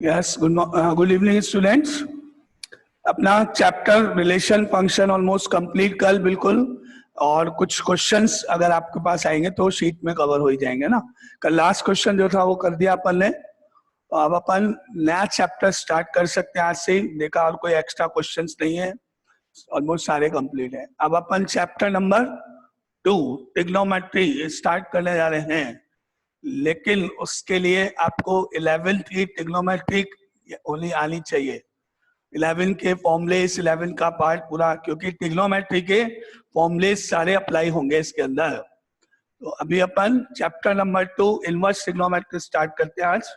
Yes, good evening students. अपना chapter relation function almost complete कल बिल्कुल, और कुछ क्वेश्चंस अगर आपके पास आएंगे तो शीट में कवर हो ही जाएंगे ना। कल लास्ट क्वेश्चन जो था वो कर दिया अपन ने, तो अब अपन नया चैप्टर स्टार्ट कर सकते हैं आज से ही। देखा और कोई एक्स्ट्रा क्वेश्चंस नहीं है, ऑलमोस्ट सारे कंप्लीट है। अब अपन चैप्टर नंबर 2 ट्रिग्नोमेट्री स्टार्ट करने जा रहे हैं, लेकिन उसके लिए आपको 11th की ट्रिग्नोमेट्री ओनली आनी चाहिए। 11 के फॉर्मुलेस, 11 का पार्ट पूरा, क्योंकि ट्रिग्नोमेट्री के फॉर्मुलेस सारे अप्लाई होंगे इसके अंदर। तो अभी अपन chapter number 2 inverse trigonometry start करते हैं आज।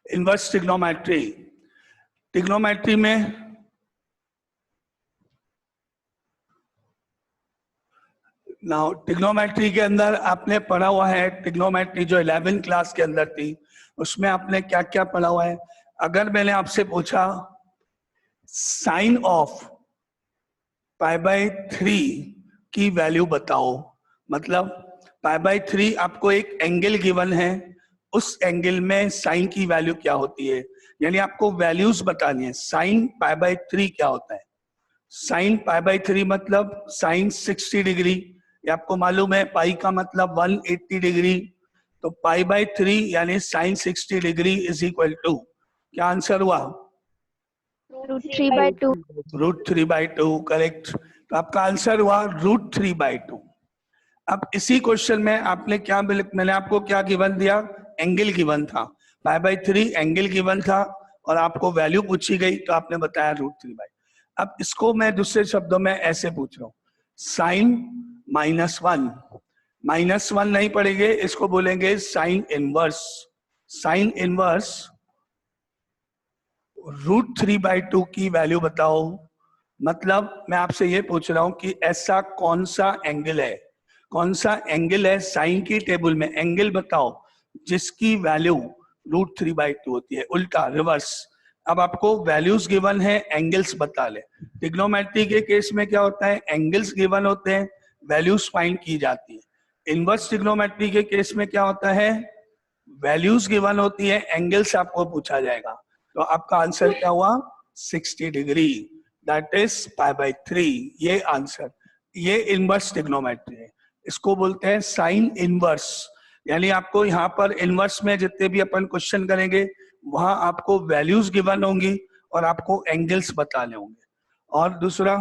इनवर्स ट्रिग्नोमेट्री, ट्रिग्नोमेट्री में नाउ ट्रिग्नोमेट्री के अंदर आपने पढ़ा हुआ है, ट्रिग्नोमेट्री जो 11 क्लास के अंदर थी उसमें आपने क्या क्या पढ़ा हुआ है। अगर मैंने आपसे पूछा साइन ऑफ π/3 की वैल्यू बताओ, मतलब π/3 आपको एक एंगल गिवन है, उस एंगल में साइन की वैल्यू क्या होती है, यानी आपको वैल्यूज बतानी है। साइन π/3 क्या होता है? साइन π/3 मतलब साइन 60 डिग्री, ये आपको मालूम है। पाई का मतलब 180 डिग्री, तो π/3 यानी sine 60 degree is equal to, क्या आंसर हुआ? √3/2। √3/2, करेक्ट। तो आपका आंसर हुआ √3/2। अब इसी क्वेश्चन में आपने क्या, मैंने आपको क्या गिवन दिया? एंगल गिवन था, π/3 एंगल गिवन था, और आपको वैल्यू पूछी गई तो आपने बताया √3/2। अब इसको मैं दूसरे शब्दों में ऐसे पूछ रहा हूँ, साइन -1 नहीं पढ़ेंगे, इसको बोलेंगे साइन इनवर्स। साइन इनवर्स √3/2 की वैल्यू बताओ। मतलब मैं आपसे ये पूछ रहा हूं कि ऐसा कौन सा एंगल है, कौन सा एंगल है साइन की टेबल में, एंगल बताओ जिसकी वैल्यू √3/2 होती है, उल्टा रिवर्स। अब आपको वैल्यूज गिवन है, एंगल्स बता ले। ट्रिग्नोमेट्री के केस में क्या होता है, एंगल्स गिवन होते हैं, वैल्यूज फाइंड की जाती है। इनवर्स ट्रिग्नोमेट्री के केस में क्या होता है, वैल्यूज गिवन होती है, एंगल्स आपको पूछा जाएगा। तो आपका आंसर क्या हुआ? 60 डिग्री, दैट इज π/3। ये आंसर, ये इनवर्स ट्रिग्नोमेट्री है, इसको बोलते हैं साइन इनवर्स। यानी आपको यहाँ पर इनवर्स में जितने भी अपन क्वेश्चन करेंगे वहां आपको वैल्यूज गिवन होंगी और आपको एंगल्स बताने होंगे। और दूसरा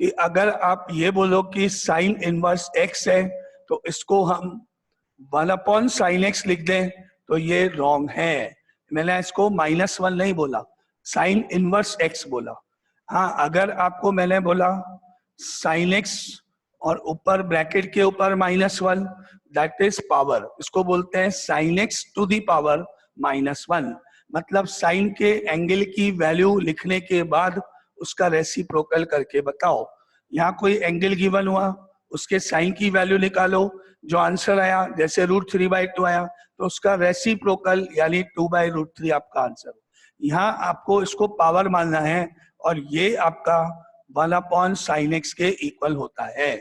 कि अगर आप ये बोलो कि साइन इनवर्स x है तो इसको हम 1/sin x लिख दें, तो ये रॉन्ग है। मैंने इसको -1 नहीं बोला, साइन इनवर्स x बोला। हाँ, अगर आपको मैंने बोला साइन x और ऊपर ब्रैकेट के ऊपर -1, दैट इज पावर, इसको बोलते हैं sine x to the power -1। मतलब साइन के एंगल की वैल्यू लिखने के बाद उसका रेसिप्रोकल करके बताओ। यहाँ कोई एंगल गिवन हुआ, उसके साइन की वैल्यू निकालो, जो आंसर आया जैसे √3/2 आया तो उसका रेसिप्रोकल यानी 2/√3 आपका आंसर। यहाँ आपको इसको पावर मानना है और ये आपका 1/sin x के इक्वल होता है।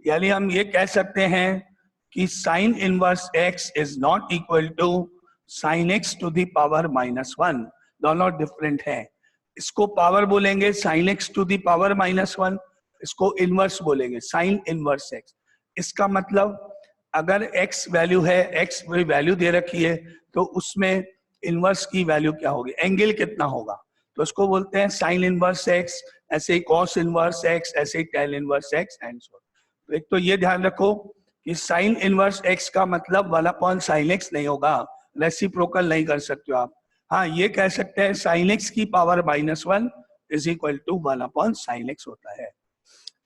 यानी हम ये कह सकते हैं कि sine inverse x is not equal to sine x to the power -1, दोनों डिफरेंट है। इसको पावर बोलेंगे sine x to the power -1, इसको इनवर्स बोलेंगे साइन इनवर्स x। इसका मतलब अगर x वैल्यू है, x वैल्यू दे रखी है, तो उसमें इनवर्स की वैल्यू क्या होगी, एंगल कितना होगा, तो उसको बोलते हैं साइन इनवर्स x, ऐसे ही कॉस इनवर्स x, ऐसे ही tan inverse x and so. तो एक तो ये ध्यान रखो कि साइन इनवर्स x का मतलब 1/sin x नहीं होगा, रेसिप्रोकल नहीं कर सकते हो आप। हाँ, ये कह सकते हैं साइन x की power -1 is equal to 1/sin x होता है।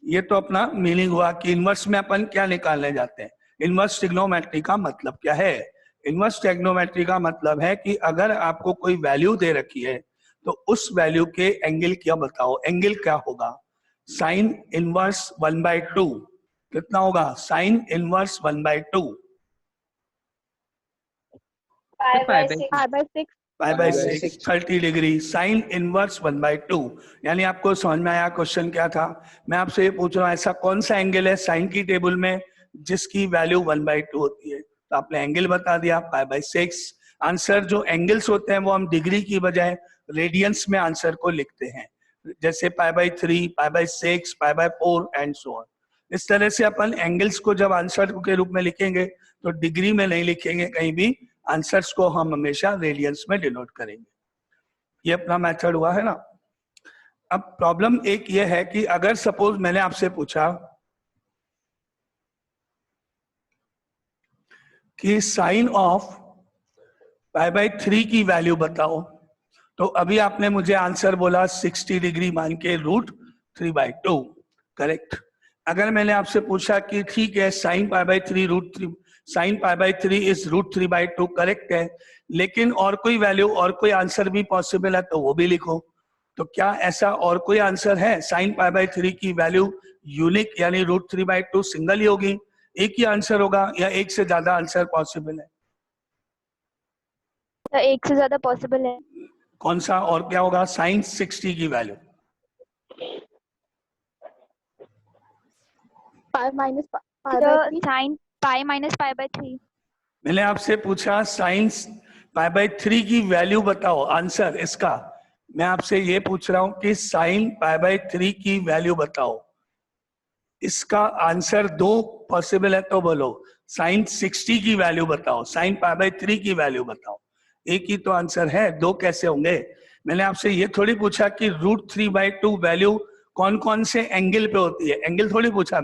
ये तो अपना मीनिंग हुआ कि इनवर्स में अपन क्या निकालने जाते हैं। इनवर्स ट्रिग्नोमेट्री का मतलब क्या है? इनवर्स ट्रिग्नोमेट्री का मतलब है कि अगर आपको कोई वैल्यू दे रखी है तो उस वैल्यू के एंगल क्या बताओ, एंगल क्या होगा। साइन इनवर्स 1/2 कितना होगा sine inverse 1/2 π/6 π/6 30 degree sine inverse 1/2। यानी आपको समझ में आया क्वेश्चन क्या था? मैं आपसे ये पूछ रहा हूँ ऐसा कौन सा एंगल है साइन की टेबल में जिसकी वैल्यू 1/2 होती है? तो आपने एंगल बता दिया π/6। आंसर जो एंगल्स होते हैं वो हम डिग्री की बजाय रेडियंस में आंसर को लिखते हैं, जैसे π/3, π/6, π/4 एंड सो ऑन। इस तरह से अपन एंगल्स को जब आंसर के रूप में लिखेंगे तो डिग्री में नहीं लिखेंगे कहीं भी, आंसर्स को हम हमेशा रेडियंस में डिनोट करेंगे। ये अपना मेथड हुआ है ना। अब प्रॉब्लम एक ये है कि अगर सपोज मैंने आपसे पूछा कि साइन ऑफ π/3 की वैल्यू बताओ, तो अभी आपने मुझे आंसर बोला 60 डिग्री मान के √3/2, करेक्ट। अगर मैंने आपसे पूछा कि ठीक है साइन π/3 √3 साइन π/3 इज √3/2 करेक्ट है, लेकिन और कोई वैल्यू और कोई आंसर भी पॉसिबल है तो वो भी लिखो। तो क्या ऐसा और कोई आंसर है? साइन π/3 की वैल्यू यूनिक यानी √3/2 सिंगल ही होगी, एक ही आंसर होगा, या एक से ज्यादा आंसर पॉसिबल है? तो एक से ज्यादा पॉसिबल है। कौन सा और क्या होगा? साइन 60 की वैल्यू साइन π-π/3। मैंने आपसे पूछा साइन π/3 की वैल्यू बताओ, आंसर इसका। मैं आपसे ये पूछ रहा हूं कि साइन π/3 की वैल्यू बताओ, इसका आंसर दो पॉसिबल है तो बोलो। साइन 60 की वैल्यू बताओ, साइन π/3 की वैल्यू बताओ, एक ही तो आंसर है, दो कैसे होंगे? मैंने आपसे ये थोड़ी पूछा कि √3/2 वैल्यू कौन कौन से एंगल पे होती है, एंगल थोड़ी पूछा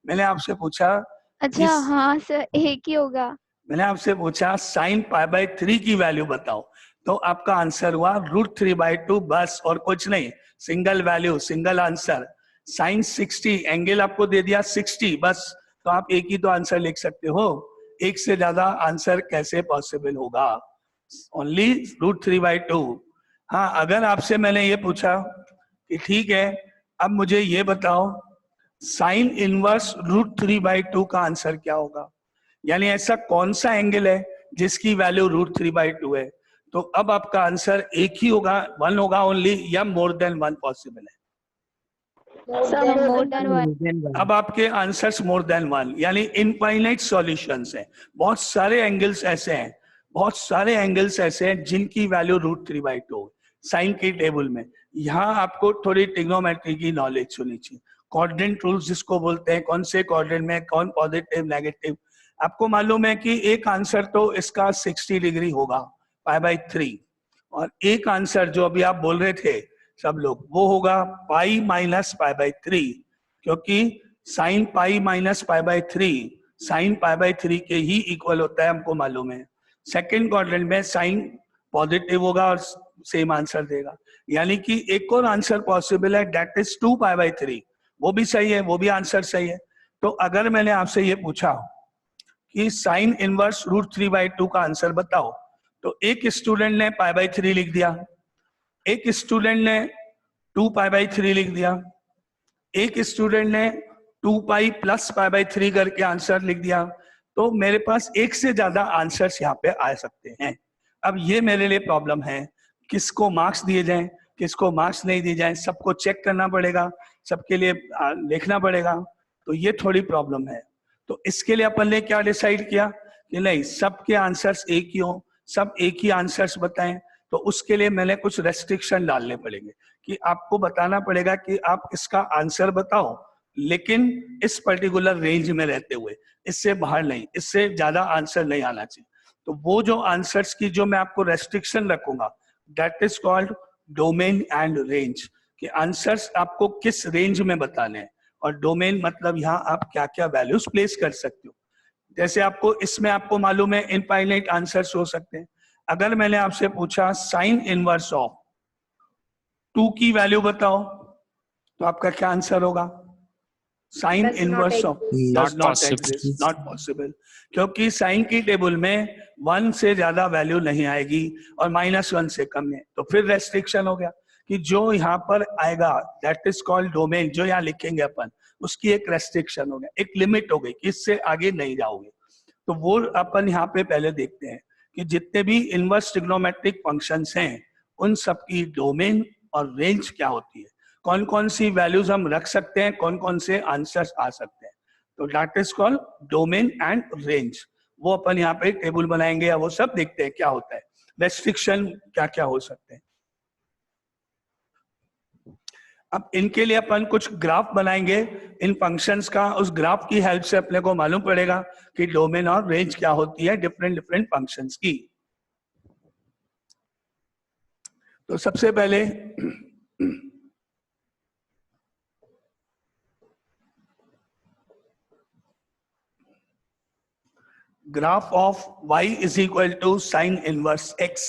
मैंने आपसे पूछा अच्छा हाँ सर एक ही होगा। मैंने आपसे पूछा साइन π/3 की वैल्यू बताओ, तो आपका आंसर हुआ √3/2 बस, और कुछ नहीं, single value single answer. Sine 60 angle आपको दे दिया 60 बस, तो आप एक ही तो आंसर लिख सकते हो, एक से ज्यादा आंसर कैसे पॉसिबल होगा? ओनली √3/2। हाँ, अगर आपसे मैंने ये पूछा कि ठीक है अब मुझे ये बताओ साइन इनवर्स √3/2 का आंसर क्या होगा, यानी ऐसा कौन सा एंगल है जिसकी वैल्यू √3/2 है, तो अब आपका आंसर एक ही होगा, 1 होगा ओनली, या मोर देन 1 पॉसिबल है? More than 1। अब आपके आंसर्स मोर देन 1 यानी इनफाइनाइट सॉल्यूशंस हैं। बहुत सारे एंगल्स ऐसे हैं, बहुत सारे एंगल्स ऐसे हैं जिनकी वैल्यू √3/2 साइन की टेबल में। यहाँ आपको थोड़ी ट्रिग्नोमेट्री की नॉलेज होनी चाहिए, क्वाड्रेंट रूल्स जिसको बोलते हैं, कौन से क्वाड्रेंट में कौन पॉजिटिव नेगेटिव। आपको मालूम है कि एक आंसर तो इसका 60 डिग्री होगा π/3, और एक आंसर जो अभी आप बोल रहे थे सब लोग वो होगा π-π/3, क्योंकि साइन π-π/3 साइन π/3 के ही इक्वल होता है, हमको मालूम है। सेकंड क्वाड्रेंट में साइन पॉजिटिव होगा और सेम आंसर देगा, यानी कि एक और आंसर पॉसिबल है, दैट इज 2π/3, वो भी सही है, वो भी आंसर सही है। तो अगर मैंने आपसे ये पूछा कि साइन इनवर्स √3/2 का आंसर बताओ, तो एक स्टूडेंट ने π/3 लिख दिया, एक स्टूडेंट ने 2π/3 लिख दिया, एक स्टूडेंट ने 2π + π/3 करके आंसर लिख दिया। तो मेरे पास एक से ज्यादा आंसर्स यहाँ पे आ सकते हैं। अब ये मेरे लिए प्रॉब्लम है, किसको मार्क्स दिए जाएं, किसको मार्क्स नहीं दिए जाएं, सबको चेक करना पड़ेगा, सबके लिए लिखना पड़ेगा, तो ये थोड़ी प्रॉब्लम है। तो इसके लिए अपन ने क्या डिसाइड किया कि नहीं, सबके आंसर्स एक ही हो, सब एक ही आंसर्स बताएं। तो उसके लिए मैंने कुछ रेस्ट्रिक्शन डालने पड़ेंगे कि आपको बताना पड़ेगा कि आप इसका आंसर बताओ, लेकिन इस पर्टिकुलर रेंज में रहते हुए, इससे बाहर नहीं, इससे ज्यादा आंसर नहीं आना चाहिए। तो वो जो आंसर्स की जो मैं आपको रेस्ट्रिक्शन रखूंगा, that is called domain and range, कि आंसर्स आपको किस रेंज में बताने हैं, और डोमेन मतलब यहाँ आप क्या क्या वैल्यूज प्लेस कर सकते हो। जैसे आपको इसमें आपको मालूम है इनफाइनाइट आंसर्स हो सकते हैं। अगर मैंने आपसे पूछा साइन इनवर्स ऑफ 2 की वैल्यू बताओ, तो आपका क्या आंसर होगा? Sine inverse of not exist, not possible, क्योंकि साइन की टेबल में 1 से ज्यादा वैल्यू नहीं आएगी और -1 से कम है। तो फिर रेस्ट्रिक्शन हो गया कि जो यहाँ पर आएगा दैट इज कॉल्ड डोमेन, जो यहाँ लिखेंगे अपन उसकी एक रेस्ट्रिक्शन हो गया, एक लिमिट हो गई कि इससे आगे नहीं जाओगे। तो वो अपन यहाँ पे पहले देखते हैं कि जितने भी इनवर्स ट्रिग्नोमेट्रिक फंक्शंस हैं उन सब की डोमेन और रेंज क्या होती है, कौन कौन सी वैल्यूज हम रख सकते हैं, कौन कौन से आंसर्स आ सकते हैं। तो that is called domain and range. वो अपन यहाँ पे टेबल बनाएंगे या वो सब देखते हैं क्या होता है, रेस्ट्रिक्शन क्या क्या हो सकते हैं। अब इनके लिए अपन कुछ ग्राफ बनाएंगे इन फंक्शंस का, उस ग्राफ की हेल्प से अपने को मालूम पड़ेगा कि डोमेन और रेंज क्या होती है डिफरेंट डिफरेंट फंक्शंस की। तो सबसे पहले graph of y is equal to sine inverse x।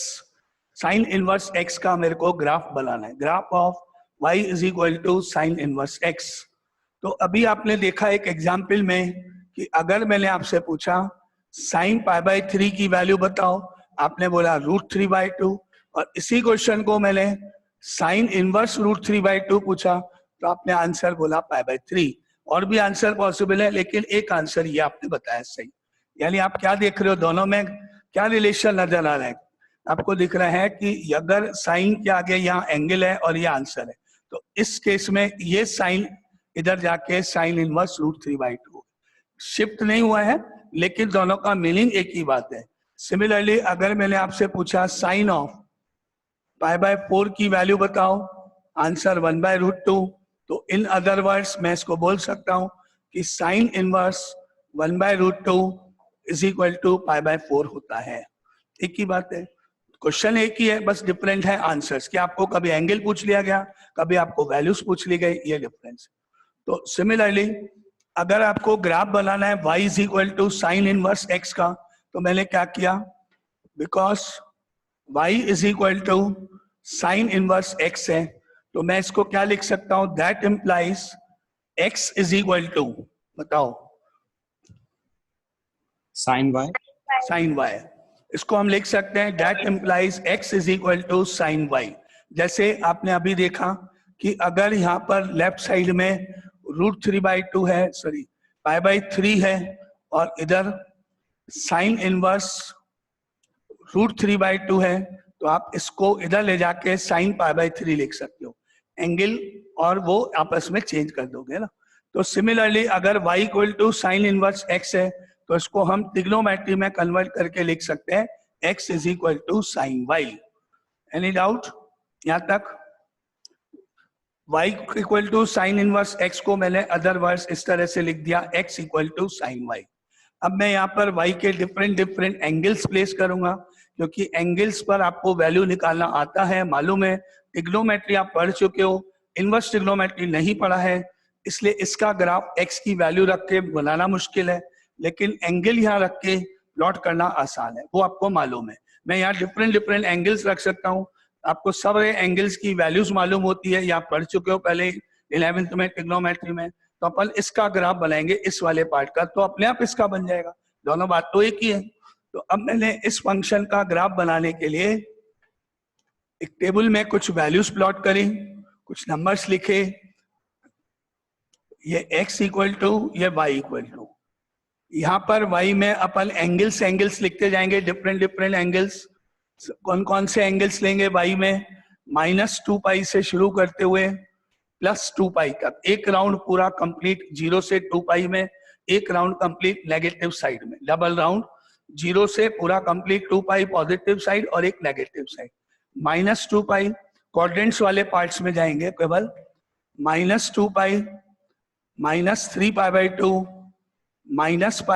Sine inverse x का मेरे को ग्राफ बनाना है। Graph of y is equal to sine inverse x। तो अभी आपने देखा एक एग्जाम्पल में कि अगर मैंने आपसे पूछा साइन π/3 की वैल्यू बताओ, आपने बोला √3/2, और इसी क्वेश्चन को मैंने साइन इनवर्स √3/2 पूछा तो आपने आंसर बोला π/3। और भी आंसर पॉसिबल है लेकिन एक आंसर ये आपने बताया सही। यानी आप क्या देख रहे हो, दोनों में क्या रिलेशन नजर आ रहा है, आपको दिख रहा है कि अगर साइन के आगे यहाँ एंगल है और ये आंसर है, तो इस केस में ये साइन इधर जाके साइन इनवर्स √3/2 शिफ्ट नहीं हुआ है, लेकिन दोनों का मीनिंग एक ही बात है। सिमिलरली अगर मैंने आपसे पूछा साइन ऑफ π/4 की वैल्यू बताओ, आंसर 1/√2, तो इन अदर वर्ड्स मैं इसको बोल सकता हूं कि sine inverse 1/√2 is equal to π/4 होता है। एक ही बात है, क्वेश्चन एक ही है, बस डिफरेंट है आंसर्स। कि आपको कभी एंगल पूछ लिया गया, कभी आपको वैल्यूज पूछ ली गई, ये डिफरेंस। तो सिमिलरली अगर आपको ग्राफ बनाना है y is equal to sine inverse x का, तो मैंने क्या किया, because y is equal to sine inverse x है, तो मैं इसको क्या लिख सकता हूं, that implies x is equal to, बताओ, साइन y। Sine y। इसको हम लिख सकते हैं that implies x is equal to sine y। जैसे आपने अभी देखा कि अगर यहाँ पर लेफ्ट साइड में √3/2 है, सॉरी π/3 है, और इधर साइन इनवर्स √3/2 है, तो आप इसको इधर ले जाके साइन π/3 लिख सकते हो, एंगल और वो आपस में चेंज कर दोगे ना। तो सिमिलरली अगर y equal to sine inverse x है, तो इसको हम ट्रिग्नोमेट्री में कन्वर्ट करके लिख सकते हैं x is equal to sine y। Any doubt यहाँ तक? y equal to sine inverse x को मैंने अदर वर्ड्स इस तरह से लिख दिया, x equal to sine y। अब मैं यहाँ पर y के डिफरेंट डिफरेंट एंगल्स प्लेस करूंगा, क्योंकि एंगल्स पर आपको वैल्यू निकालना आता है, मालूम है। ट्रिग्नोमेट्री आप पढ़ चुके हो, इनवर्स ट्रिग्नोमेट्री नहीं पढ़ा है, इसलिए इसका ग्राफ x की वैल्यू रख के बनाना मुश्किल है, लेकिन एंगल यहाँ रख के प्लॉट करना आसान है, वो आपको मालूम है। मैं यहाँ डिफरेंट डिफरेंट एंगल्स रख सकता हूँ, आपको सब एंगल्स की वैल्यूज मालूम होती है, या पढ़ चुके हो पहले 11th में ट्रिग्नोमेट्री में। तो अपन इसका ग्राफ बनाएंगे इस वाले पार्ट का, तो अपने आप इसका बन जाएगा, दोनों बात तो एक ही है। तो अब मैंने इस फंक्शन का ग्राफ बनाने के लिए एक टेबल में कुछ वैल्यूज प्लॉट करी, कुछ नंबर्स लिखे, ये x इक्वल टू, ये y इक्वल टू। यहाँ पर y में अपन एंगल्स लिखते जाएंगे, डिफरेंट डिफरेंट एंगल्स। कौन कौन से एंगल्स लेंगे y में, -2π से शुरू करते हुए +2π तक, एक राउंड पूरा कंप्लीट 0 से 2π में, एक राउंड कंप्लीट नेगेटिव साइड में, डबल राउंड 0 से पूरा कंप्लीट 2π पॉजिटिव साइड और एक नेगेटिव साइड। -2π क्वाड्रेंट्स वाले पार्ट्स में जाएंगे, केवल -2π, -3π/2, -π,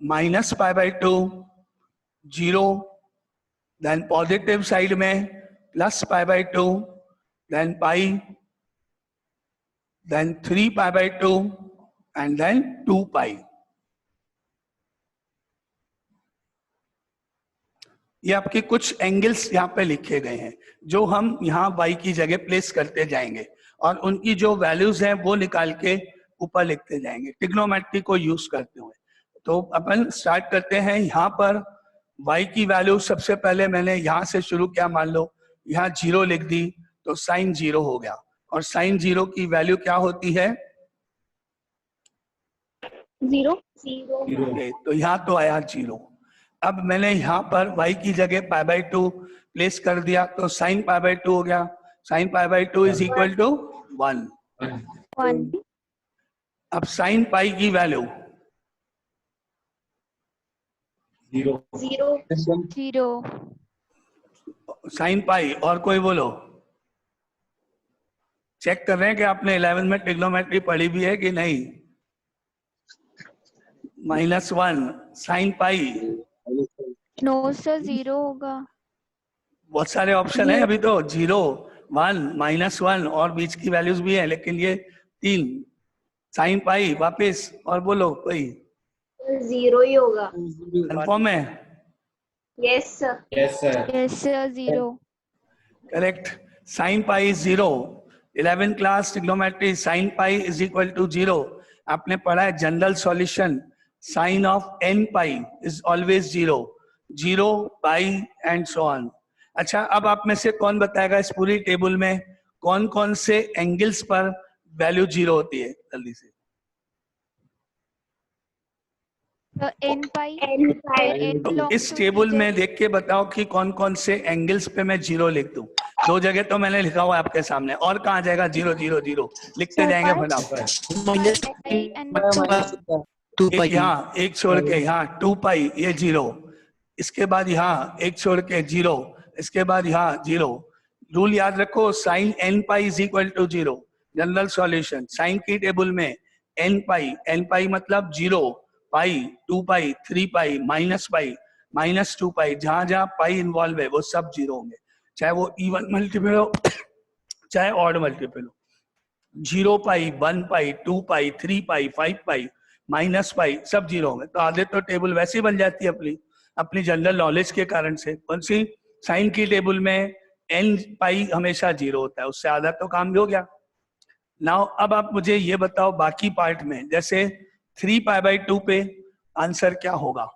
-π/2, 0, देन पॉजिटिव साइड में +π/2, देन π, देन 3π/2 एंड देन 2π। ये आपके कुछ एंगल्स यहाँ पे लिखे गए हैं, जो हम यहाँ y की जगह प्लेस करते जाएंगे, और उनकी जो वैल्यूज हैं वो निकाल के ऊपर लिखते जाएंगे ट्रिग्नोमेट्री को यूज करते हुए। तो अपन स्टार्ट करते हैं। यहाँ पर y की वैल्यू सबसे पहले मैंने यहाँ से शुरू किया, मान लो यहाँ 0 लिख दी, तो साइन 0 हो गया, और साइन 0 की वैल्यू क्या होती है, 0 ओके, तो यहाँ तो आया 0। अब मैंने यहाँ पर y की जगह π/2 प्लेस कर दिया तो sin π/2 हो गया। sin π/2 is equal to 1। 1 अब sin पाई की वैल्यू 0 sin पाई, और कोई बोलो। चेक कर रहे हैं कि आपने 11th में ट्रिग्नोमेट्री पढ़ी भी है कि नहीं। -1 sin पाई, नो सर 0 होगा। बहुत सारे ऑप्शन है अभी तो, 0, 1, -1 और बीच की वैल्यूज भी है, लेकिन ये 3 sin पाई वापस, और बोलो कोई। 0 ही होगा। कंफर्म है? Yes sir. Yes sir 0 correct. sin pi 0, 11th class trigonometry, sin pi is equal to 0। आपने पढ़ा है general solution, sine of n pi is always 0, 0 pi and so on. अच्छा, अब आप में से कौन बताएगा इस पूरी टेबल में कौन कौन से एंगल्स पर वैल्यू 0 होती है, जल्दी से। n पाई तो इस टेबल में देख के बताओ कि कौन कौन से एंगल्स पे मैं 0 लिख दूं। 2 जगह तो मैंने लिखा हुआ है आपके सामने, और कहाँ जाएगा 0 0 0, लिखते जाएंगे फटाफट। यहाँ एक छोड़ के यहाँ 2 पाई, ये 0, इसके बाद यहाँ एक छोड़ के 0, इसके बाद यहाँ 0। रूल याद रखो, sine n pi is equal to 0। General solution sine की टेबल में n पाई मतलब 0, पाई, 2 पाई, 3 पाई, -2 पाई, जहां जहां पाई इन्वॉल्व है वो सब 0 होंगे, चाहे वो इवन मल्टीपल हो चाहे ऑड मल्टीपल हो। 0 पाई, 1 पाई, 2 पाई, 3 पाई, 5 पाई, -पाई, सब 0 होंगे। तो आधे तो टेबल वैसे ही बन जाती है अपनी जनरल नॉलेज के कारण से। कौन सी? साइन की टेबल में n पाई हमेशा 0 होता है, उससे आधा तो काम भी हो गया। नाउ अब आप मुझे ये बताओ बाकी पार्ट में, जैसे 3π/2 पे आंसर क्या होगा?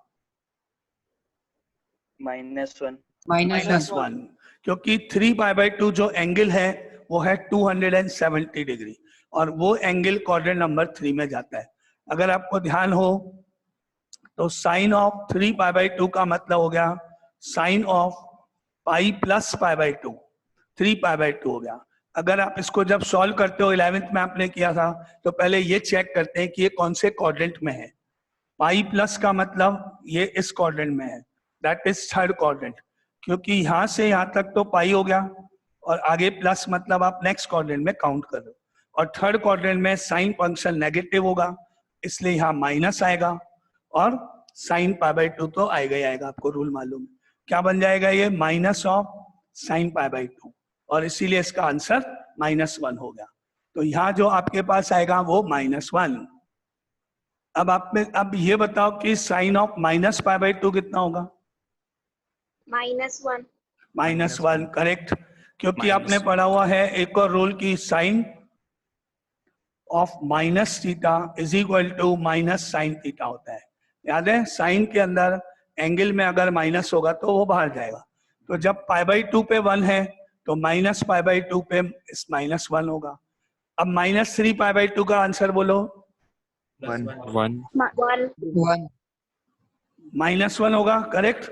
-1, क्योंकि 3π/2 जो एंगल है वो है 270 डिग्री, और वो एंगल क्वाड्रेंट नंबर 3 में जाता है। अगर आपको ध्यान हो तो साइन ऑफ 3π/2 का मतलब हो गया साइन ऑफ पाई प्लस π/2, 3π/2 हो गया। अगर आप इसको जब सॉल्व करते हो, 11th में आपने किया था, तो पहले ये चेक करते हैं कि ये कौन से क्वाड्रेंट में है। पाई प्लस का मतलब ये इस क्वाड्रेंट में है, दैट इज थर्ड क्वाड्रेंट, क्योंकि यहां से यहां तक तो पाई हो गया, और आगे प्लस मतलब आप नेक्स्ट क्वाड्रेंट में काउंट कर रहे हो। और थर्ड क्वाड्रेंट में साइन फंक्शन नेगेटिव होगा, इसलिए यहाँ माइनस आएगा, और साइन π/2 तो आएगा ही आएगा, आपको रूल मालूम है। क्या बन जाएगा ये? माइनस ऑफ साइन π/2, और इसीलिए इसका आंसर -1 हो गया। तो यहाँ जो आपके पास आएगा वो -1। अब ये बताओ कि साइन ऑफ -π/2 कितना होगा? -1, करेक्ट, क्योंकि आपने पढ़ा हुआ है एक और रूल की sine of -θ is equal to -sin θ होता है। याद है, साइन के अंदर एंगल में अगर माइनस होगा तो वो बाहर जाएगा। तो जब π/2 पे 1 है तो -π/2 पे -1 होगा। अब -3π/2 का आंसर बोलो। 1 -1 होगा, करेक्ट।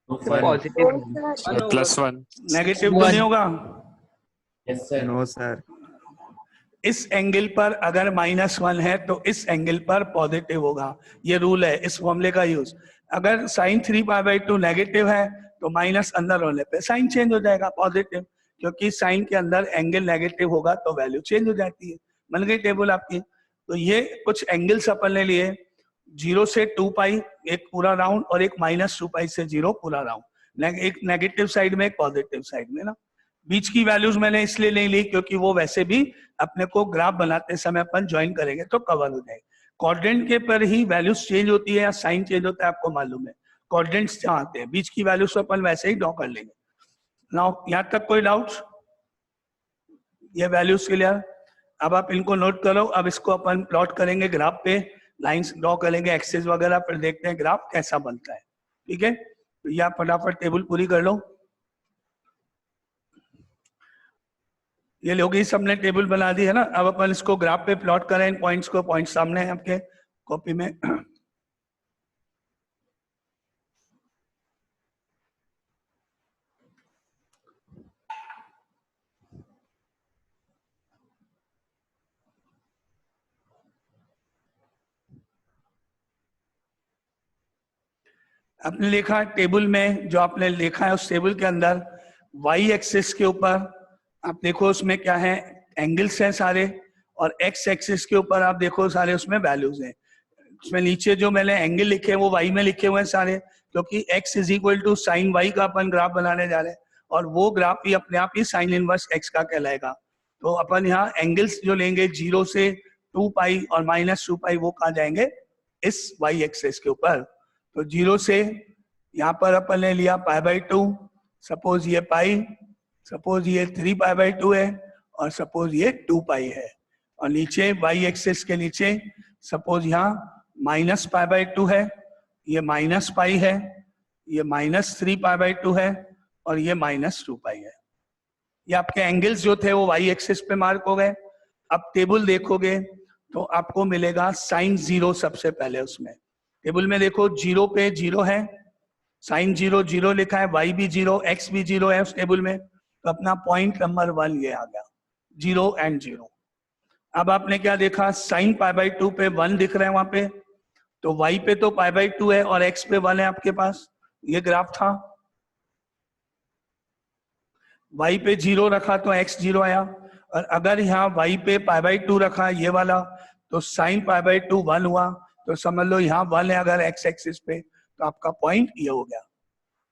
+1 नेगेटिव तो नहीं होगा? No sir. इस एंगल पर अगर -1 है तो इस एंगल पर पॉजिटिव होगा, ये रूल है इस फॉर्मूले का यूज। अगर साइन 3π/2 नेगेटिव है तो माइनस अंदर होने पे साइन चेंज हो जाएगा पॉजिटिव, क्योंकि साइन के अंदर एंगल नेगेटिव होगा तो वैल्यू चेंज हो जाती है। बन गई टेबल आपकी। तो ये कुछ एंगल्स अपन ने लिए, 0 से 2 पाई एक पूरा राउंड, और एक -2 पाई से 0 पूरा राउंड, एक नेगेटिव साइड में एक पॉजिटिव साइड में ना। बीच की वैल्यूज मैंने इसलिए नहीं ली क्योंकि वो वैसे भी अपने को ग्राफ बनाते समय अपन ज्वाइन करेंगे तो कवर हो जाएगा। क्वाड्रेंट के पर ही वैल्यूज चेंज होती है या साइन चेंज होता है, आपको मालूम है। क्वाड्रेंट्स जहाँ आते हैं, बीच की वैल्यूज तो अपन वैसे ही ड्रॉ कर लेंगे। नाउ यहाँ तक कोई डाउट? ये वैल्यूज क्लियर? अब आप इनको नोट करो। अब इसको अपन प्लॉट करेंगे ग्राफ पे, लाइंस ड्रॉ करेंगे, एक्सेस वगैरह, फिर देखते हैं ग्राफ कैसा बनता है। ठीक है, तो ये आप फटाफट टेबल पूरी कर लो। ये लोग ही सबने टेबल बना दी है ना। अब अपन इसको ग्राफ पे प्लॉट करें, इन पॉइंट्स को, पॉइंट सामने है आपके कॉपी में। आपने लिखा टेबल में, जो आपने लिखा है उस टेबल के अंदर वाई एक्सिस के ऊपर आप देखो उसमें क्या है, एंगल्स हैं सारे, और एक्स एक्सिस के ऊपर आप देखो सारे उसमें वैल्यूज हैं। उसमें नीचे जो मैंने एंगल लिखे हैं वो वाई में लिखे हुए हैं सारे, क्योंकि x is equal to sine y का अपन ग्राफ बनाने जा रहे हैं, और वो ग्राफ ही अपने आप ही साइन इनवर्स एक्स का कहलाएगा। तो अपन यहाँ एंगल्स जो लेंगे 0 से 2 पाई और -2 पाई, वो कहाँ जाएंगे, इस वाई एक्सिस के ऊपर। तो 0 से यहाँ पर अपन ने लिया π/2, सपोज ये पाई, सपोज ये 3 π/2 है, और सपोज ये 2 पाई है, और नीचे वाई एक्सिस के नीचे सपोज यहाँ -π/2 है, ये -पाई है, ये -3 π/2 है, और ये -2 पाई है। ये आपके एंगल्स जो थे वो वाई एक्सिस पे मार्क हो गए। अब टेबल देखोगे तो आपको मिलेगा साइन 0 सबसे पहले। उसमें टेबल में देखो 0 पे 0 है, साइन 0 0 लिखा है, वाई भी 0, एक्स भी 0 है उस टेबल में। तो अपना पॉइंट नंबर 1 ये आ गया, 0 and 0। अब आपने क्या देखा, साइन π/2 पे 1 दिख रहा है वहां पे, तो y पे तो π/2 है और x पे 1 है आपके पास। ये ग्राफ था, y पे 0 रखा तो x 0 आया, और अगर यहाँ y पे π/2 रखा ये वाला, तो साइन π/2 1 हुआ, तो समझ लो यहाँ 1 है अगर x एक्सिस पे, तो आपका पॉइंट ये हो गया,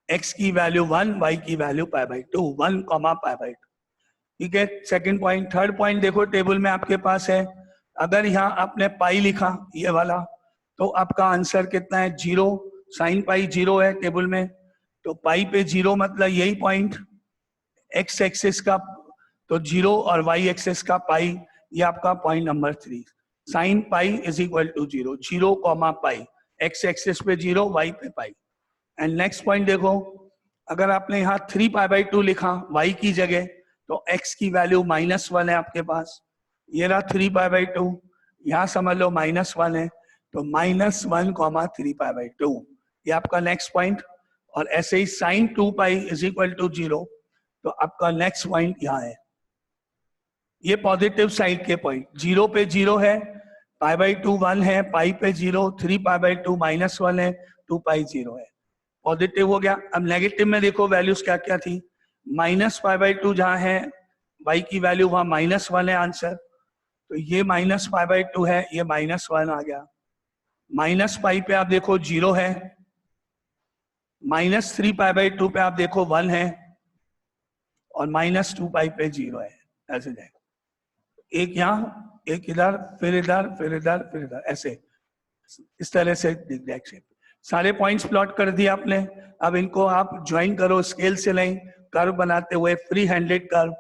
x की वैल्यू 1, y की वैल्यू π/2, 1, π/2। ठीक है, सेकंड पॉइंट। थर्ड पॉइंट देखो टेबल में आपके पास है, अगर यहाँ आपने पाई लिखा ये वाला, तो आपका आंसर कितना है, 0। साइन पाई 0 है टेबल में, तो पाई पे 0 मतलब यही पॉइंट, एक्स एक्सिस का तो 0 और वाई एक्सिस का पाई, ये आपका point number 3। Sine pi is equal to 0, 0, pi, x axis पे 0, वाई पे पाई। एंड नेक्स्ट पॉइंट देखो, अगर आपने यहाँ 3 π/2 लिखा वाई की जगह, तो x की वैल्यू -1 है आपके पास, ये रहा 3 π/2, यहाँ समझ लो -1 है, तो -1, 3 π/2, ये आपका नेक्स्ट पॉइंट। और ऐसे ही sine 2 pi is equal to 0, तो आपका नेक्स्ट पॉइंट यहाँ है। ये पॉजिटिव साइड के पॉइंट, 0 पे 0 है, π/2 1 है, पाई पे 0, 3 π/2 -1 है, 2 पाई 0 है, पॉजिटिव हो गया। अब नेगेटिव में देखो वैल्यूज क्या क्या थी, -π/2 जहां है, y की वैल्यू वहां -1 है आंसर, तो ये -π/2 है, ये -1 आ गया। -पाई पे आप देखो 0 है, -3 π/2 पे आप देखो 1 है, और -2 पाई पे 0 है, ऐसे जाएगा, एक यहाँ, एक इधर, फिर इधर, फिर इधर, फिर इधर, ऐसे इस तरह से दिख शेप। सारे पॉइंट्स प्लॉट कर दिए आपने। अब इनको आप ज्वाइन करो स्केल से लाइन, कर्व बनाते हुए, फ्री हैंडेड कर्व,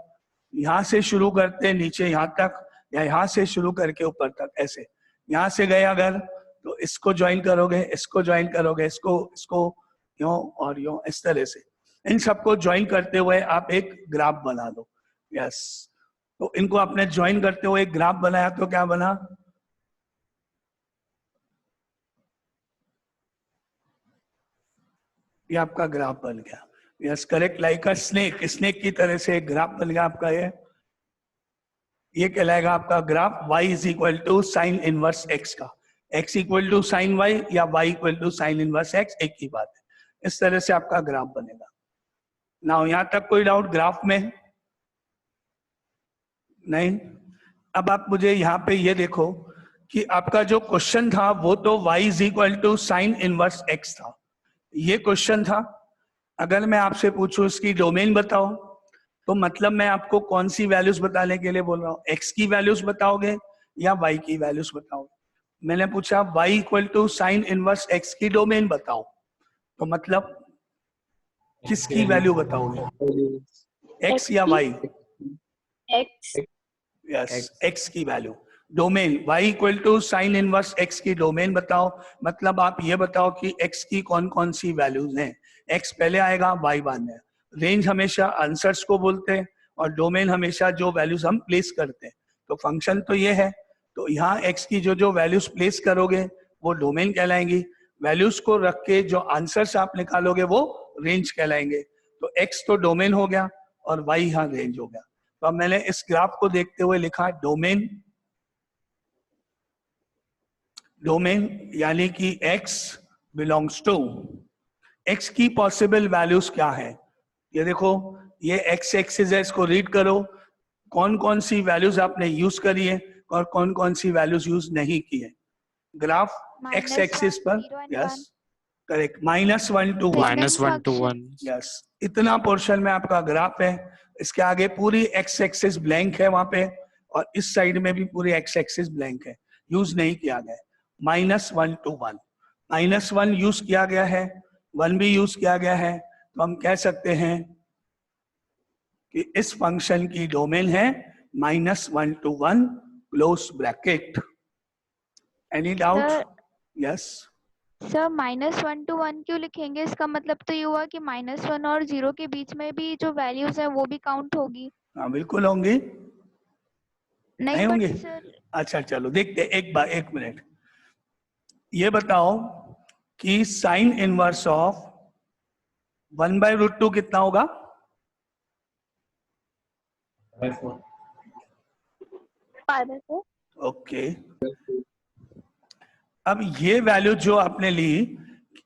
यहाँ से शुरू करते नीचे यहाँ तक, या यहाँ से शुरू करके ऊपर तक, ऐसे यहाँ से गए अगर, तो इसको ज्वाइन करोगे, इसको ज्वाइन करोगे, इसको यूं और यूं, इस तरह से इन सबको ज्वाइन करते हुए आप एक ग्राफ बना दो। यस, तो इनको आपने ज्वाइन करते हुए एक ग्राफ बनाया, तो क्या बना, ये आपका ग्राफ बन गया। यस, करेक्ट, लाइक अ स्नेक, स्नेक की तरह से एक ग्राफ बन गया आपका। ये कहलाएगा आपका graph y is equal to sine inverse x का, x equal to sine y या y equal to sine inverse x, एक ही बात है। इस तरह से आपका ग्राफ बनेगा। नाउ यहां तक कोई डाउट ग्राफ में? नहीं। अब आप मुझे यहाँ पे ये देखो कि आपका जो क्वेश्चन था वो तो y is equal to sine inverse x था, ये क्वेश्चन था। अगर मैं आपसे पूछूं इसकी डोमेन बताओ, तो मतलब मैं आपको कौन सी वैल्यूज बताने के लिए बोल रहा हूँ, x की वैल्यूज बताओगे या y की वैल्यूज बताओगे? मैंने पूछा y equal to sine inverse x की डोमेन बताओ, तो मतलब किसकी वैल्यू बताओगे, x या y? x, यस, x की value. Domain y equal to sine inverse x की डोमेन बताओ, मतलब आप ये बताओ कि x की कौन कौन सी वैल्यूज हैं, x पहले आएगा y बाद में। रेंज हमेशा आंसर्स को बोलते हैं और डोमेन हमेशा जो वैल्यूज हम प्लेस करते हैं। तो फंक्शन तो ये है, तो यहाँ x की जो जो वैल्यूज प्लेस करोगे वो डोमेन कहलाएंगी, वैल्यूज को रख के जो आंसर्स आप निकालोगे वो रेंज कहलाएंगे। तो x तो डोमेन हो गया और y यहाँ रेंज हो गया। तो अब मैंने इस ग्राफ को देखते हुए लिखा डोमेन, डोमेन यानी कि x बिलोंग्स टू, x की पॉसिबल वैल्यूज क्या है, ये देखो ये x एक्सिस है, इसको रीड करो, कौन कौन सी वैल्यूज आपने यूज करी है और कौन कौन सी वैल्यूज यूज नहीं की है। ग्राफ x एक्सिस पर, yes correct, -1 to 1, -1 to 1. Yes इतना पोर्शन में आपका ग्राफ है। इसके आगे पूरी x एक्सिस ब्लैंक है वहां पे, और इस साइड में भी पूरी x एक्सिस ब्लैंक है, यूज नहीं किया गया। -1 to 1, -1 यूज किया गया है, 1 भी यूज किया गया है, तो हम कह सकते हैं कि इस फंक्शन की डोमेन है -1 to 1 close bracket. Any doubt? Yes sir -1 to 1 क्यों लिखेंगे? इसका मतलब तो ये हुआ कि -1 और 0 के बीच में भी जो वैल्यूज है वो भी काउंट होगी। हाँ बिल्कुल होंगी, नहीं होंगे? सर अच्छा चलो देखते एक मिनट, ये बताओ कि साइन इनवर्स ऑफ 1/√2 कितना होगा? ओके, अब ये वैल्यू जो आपने ली,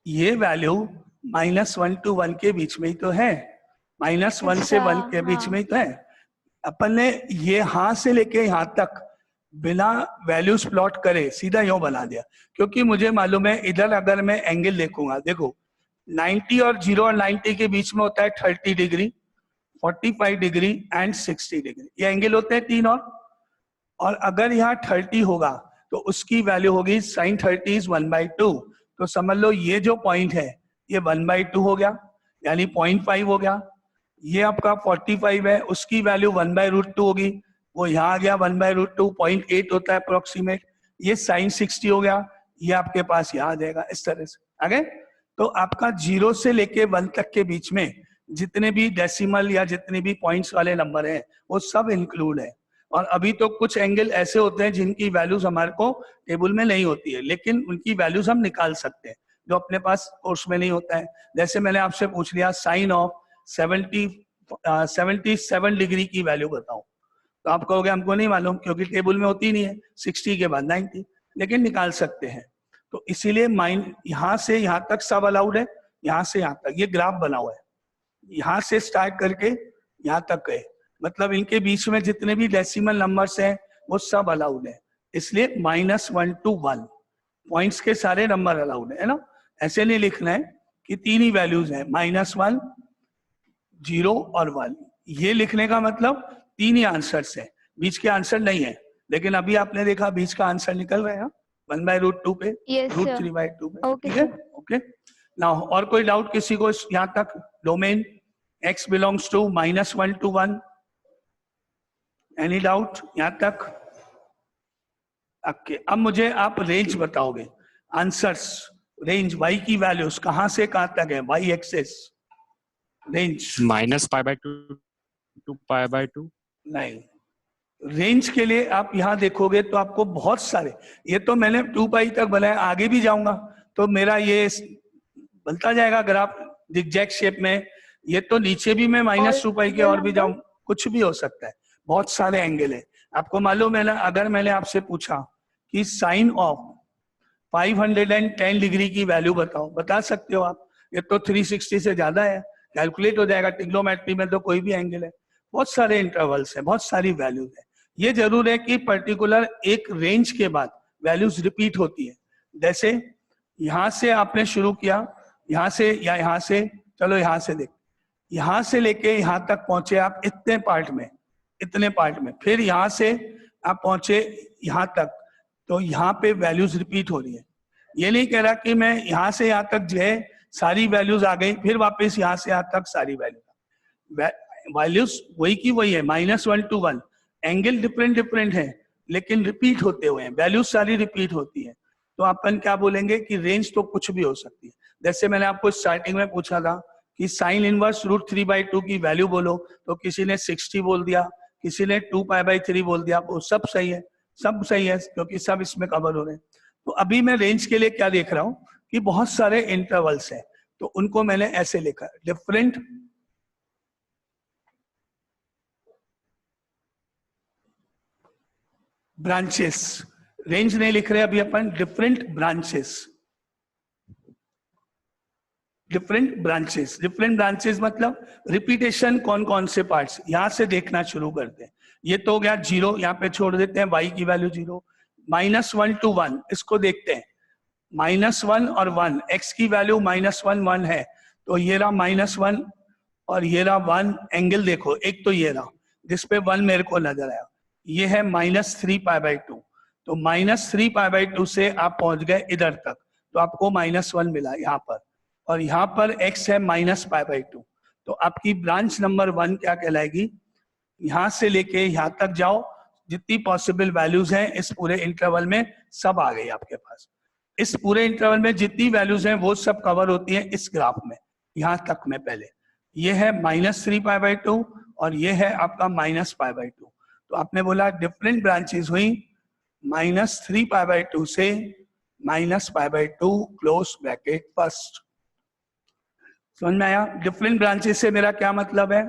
ये वैल्यू -1 to 1 के बीच में ही तो है, -1 से 1 के बीच में ही तो है। अपन ने ये यहां से लेके यहां तक बिना वैल्यूज प्लॉट करे सीधा यूं बना दिया, क्योंकि मुझे मालूम है इधर अगर मैं एंगल देखूंगा, देखो 90 और 0 और 90 के बीच में होता है 30 डिग्री, 45 डिग्री एंड 60 डिग्री, ये एंगल होते हैं तीन। और अगर यहाँ 30 होगा तो उसकी वैल्यू होगी sin 30 is 1/2, तो समझ लो ये जो पॉइंट है ये 1/2 हो गया, यानी 0.5 हो गया। ये आपका 45 है, उसकी वैल्यू 1/√2 होगी, वो यहाँ आ गया 1/√2, 0.8 होता है अप्रोक्सीमेट। ये sin 60 हो गया, ये आपके पास यहाँ आ जाएगा इस तरह से। आगे तो आपका 0 से लेके 1 तक के बीच में जितने भी डेसिमल या जितने भी पॉइंट्स वाले नंबर हैं वो सब इंक्लूड है। और अभी तो कुछ एंगल ऐसे होते हैं जिनकी वैल्यूज हमारे को टेबल में नहीं होती है, लेकिन उनकी वैल्यूज हम निकाल सकते हैं जो अपने पास कोर्स में नहीं होता है। जैसे मैंने आपसे पूछ लिया साइन ऑफ 77 डिग्री की वैल्यू बताओ, तो आप कहोगे हमको नहीं मालूम क्योंकि टेबल में होती नहीं है, 60 के बाद 90, लेकिन निकाल सकते हैं। तो इसीलिए यहाँ से यहाँ तक सब अलाउड है, यहाँ से यहाँ तक, ये ग्राफ बना हुआ है, यहाँ से स्टार्ट करके यहाँ तक गए, मतलब इनके बीच में जितने भी डेसिमल नंबर्स हैं वो सब अलाउड है। इसलिए -1 to 1 पॉइंट्स के सारे नंबर अलाउड है ना। ऐसे नहीं लिखना है कि तीन ही वैल्यूज हैं, -1, 0 और 1, ये लिखने का मतलब तीन ही आंसर्स है, बीच के आंसर नहीं है। लेकिन अभी आपने देखा बीच का आंसर निकल रहा है 1/√2 पे, √3/2 पे, ठीक है? ओके नाउ, और कोई डाउट किसी को यहाँ तक? Domain x belongs to -1 to 1, any doubt यहाँ तक? ओके, अब मुझे आप रेंज बताओगे, आंसर्स रेंज, y की वैल्यूज कहां से कहां तक है, y एक्सिस रेंज -π/2 to π/2. नहीं, रेंज के लिए आप यहाँ देखोगे तो आपको बहुत सारे, ये तो मैंने 2π तक बनाया, आगे भी जाऊंगा तो मेरा ये बनता जाएगा ग्राफ जिगजैग शेप में। ये तो नीचे भी मैं -2π के और भी जाऊं, कुछ भी हो सकता है, बहुत सारे एंगल है। आपको मालूम है ना, अगर मैंने आपसे पूछा कि साइन ऑफ 510 डिग्री की वैल्यू बताओ, बता सकते हो आप? ये तो 360 से ज्यादा है, कैलकुलेट हो जाएगा। ट्रिग्नोमेट्री में तो कोई भी एंगल है, बहुत सारे इंटरवल्स है, बहुत सारी वैल्यूज है। ये जरूर है कि पर्टिकुलर एक रेंज के बाद वैल्यूज रिपीट होती है। जैसे यहां से आपने शुरू किया, यहां से या यहां से, चलो यहां से देख, यहां से लेके यहां तक पहुंचे आप इतने पार्ट में, इतने पार्ट में, फिर यहां से आप पहुंचे यहां तक, तो यहाँ पे वैल्यूज रिपीट हो रही है। ये नहीं कह रहा कि मैं यहां से यहां तक जो है सारी वैल्यूज आ गई, फिर वापस यहां से यहां तक सारी वैल्यूज वही की वही है, -1 to 1, एंगल डिफरेंट है लेकिन रिपीट होते हुए हैं, वैल्यूज सारी रिपीट होती है। तो अपन क्या बोलेंगे कि रेंज तो कुछ भी हो सकती है। जैसे मैंने आपको स्टार्टिंग में पूछा था कि साइन इनवर्स √3/2 की वैल्यू बोलो, तो किसी ने 60 बोल दिया, किसी ने 2π/3 बोल दिया, वो सब सही है, सब सही है क्योंकि सब इसमें कवर हो रहे हैं। तो अभी मैं रेंज के लिए क्या देख रहा हूं कि बहुत सारे इंटरवल्स हैं, तो उनको मैंने ऐसे लिखा, डिफरेंट ब्रांचेस, रेंज नहीं लिख रहे अभी अपन, different branches, different branches. Different branches मतलब रिपीटेशन कौन कौन से पार्ट्स, यहां से देखना शुरू करते हैं। ये तो हो गया 0, यहाँ पे छोड़ देते हैं, y की वैल्यू 0, -1 to 1 इसको देखते हैं, -1 और 1, x की वैल्यू -1 1 है, तो ये रहा -1 और ये रहा 1, एंगल देखो, एक तो ये रहा जिसपे 1 मेरे को नजर आया, ये है -3π/2, तो -3π/2 से आप पहुंच गए इधर तक, तो आपको -1 मिला यहाँ पर, और यहाँ पर x है -π/2, तो आपकी ब्रांच नंबर 1 क्या कहलाएगी, यहां से लेके यहां तक जाओ, जितनी पॉसिबल वैल्यूज हैं इस पूरे इंटरवल में सब आ गई आपके पास। इस पूरे इंटरवल में जितनी वैल्यूज हैं वो सब कवर होती हैं इस ग्राफ में, यहां तक में पहले ये है -3π/2 और ये है आपका -π/2, तो आपने बोला डिफरेंट ब्रांचेस हुई -3π/2 से -π/2 क्लोज ब्रैकेट फर्स्ट। समझ में आया? डिफरेंट ब्रांचेस से मेरा क्या मतलब है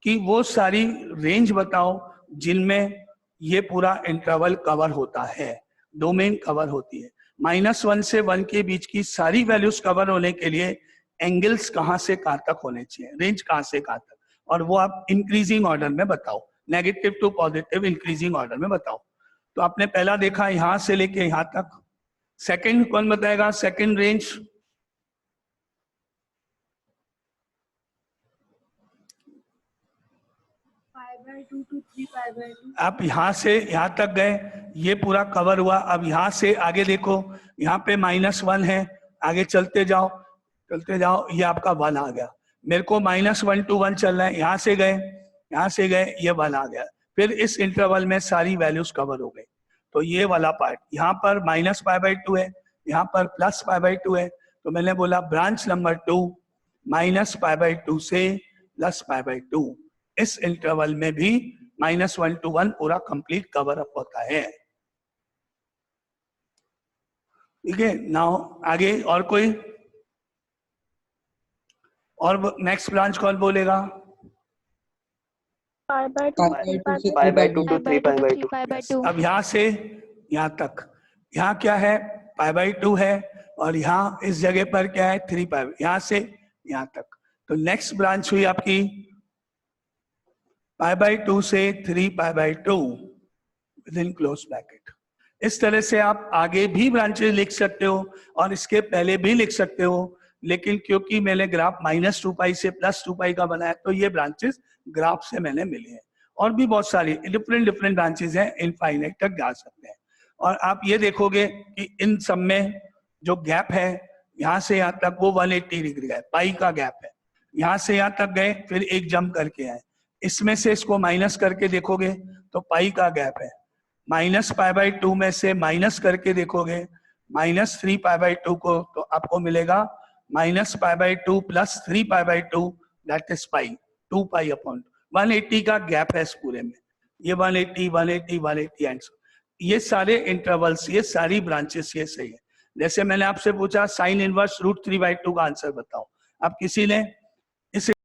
कि वो सारी रेंज बताओ जिनमें ये पूरा इंटरवल कवर होता है, डोमेन कवर होती है। -1 से 1 के बीच की सारी वैल्यूज कवर होने के लिए एंगल्स कहां से कहां तक होने चाहिए, रेंज कहां से कहां तक, और वो आप इंक्रीजिंग ऑर्डर में बताओ, negative to positive increasing order में बताओ। तो आपने पहला देखा यहां से लेके यहां तक, सेकंड कौन बताएगा, सेकंड रेंज π/2 to 3π/2। आप यहां से यहां तक गए, ये पूरा कवर हुआ। अब यहां से आगे देखो, यहाँ पे -1 है, आगे चलते जाओ ये आपका 1 आ गया, मेरे को -1 to 1 चल रहा है, यहाँ से गए ये 1 आ गया, फिर इस इंटरवल में सारी वैल्यूज कवर हो गई। तो ये वाला पार्ट यहाँ पर -π/2 है, यहाँ पर +π/2 है, तो मैंने बोला ब्रांच नंबर 2 -π/2 से +π/2, इस इंटरवल में भी -1 to 1 पूरा कंप्लीट कवर अप होता है। ठीक है, नाउ आगे और कोई, और नेक्स्ट ब्रांच कौन बोलेगा? π/2 to 3π/2। अब यहां से यहां तक, यहाँ क्या है, π/2 है, और यहाँ इस जगह पर क्या है 3π, यहां से यहां तक, तो नेक्स्ट ब्रांच हुई आपकी π/2 से 3π/2 विद इन क्लोज ब्रैकेट। इस तरह से आप आगे भी ब्रांचेस लिख सकते हो और इसके पहले भी लिख सकते हो, लेकिन क्योंकि मैंने ग्राफ -2π से +2π का बनाया, तो ये ब्रांचेस ग्राफ से मैंने मिले हैं। और भी बहुत सारी डिफरेंट ब्रांचेस हैं, इनफाइनाइट तक जा सकते हैं। और आप ये देखोगे कि इन सब में जो गैप है यहाँ से यहाँ तक, वो 180 डिग्री है, पाई का गैप है। यहाँ से यहाँ तक गए, फिर एक जंप करके आए, इसमें से इसको माइनस करके देखोगे तो पाई का गैप है। -π/2 में से माइनस करके देखोगे -3π/2 को, तो आपको मिलेगा -π/2 + 3π/2 दैट इज पाई, 2π/180 का गैप है इस पूरे में। ये 180 एंड ये सारे इंटरवल्स, ये सारी ब्रांचेस, ये सही है। जैसे मैंने आपसे पूछा साइन इनवर्स √3/2 का आंसर बताओ, अब किसी ने